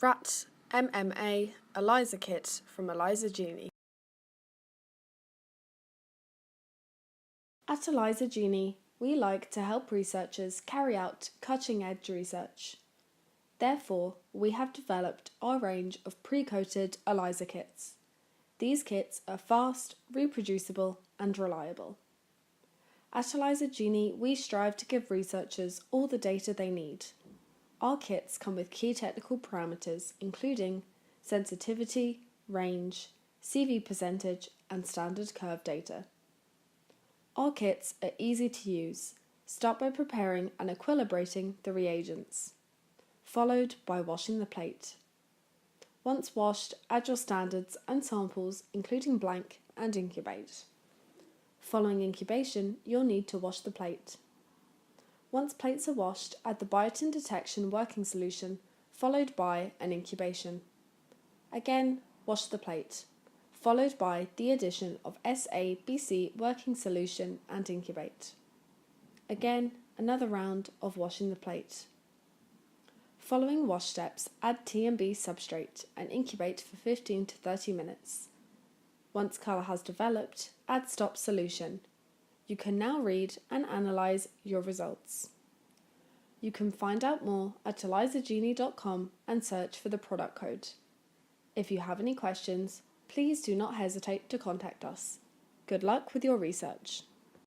Rat MMA ELISA Kit from ELISA Genie. At ELISA Genie, we like to help researchers carry out cutting-edge research. Therefore, we have developed our range of pre-coated ELISA kits. These kits are fast, reproducible and reliable. At ELISA Genie, we strive to give researchers all the data they need. Our kits come with key technical parameters including sensitivity, range, CV percentage and standard curve data. Our kits are easy to use. Start by preparing and equilibrating the reagents, followed by washing the plate. Once washed, add your standards and samples including blank and incubate. Following incubation, you'll need to wash the plate. Once plates are washed, add the biotin detection working solution, followed by an incubation. Again, wash the plate, followed by the addition of Assay working solution and incubate. Again, another round of washing the plate. Following wash steps, add TMB substrate and incubate for 15 to 30 minutes. Once colour has developed, add stop solution. You can now read and analyse your results. You can find out more at elisagenie.com and search for the product code. If you have any questions, please do not hesitate to contact us. Good luck with your research.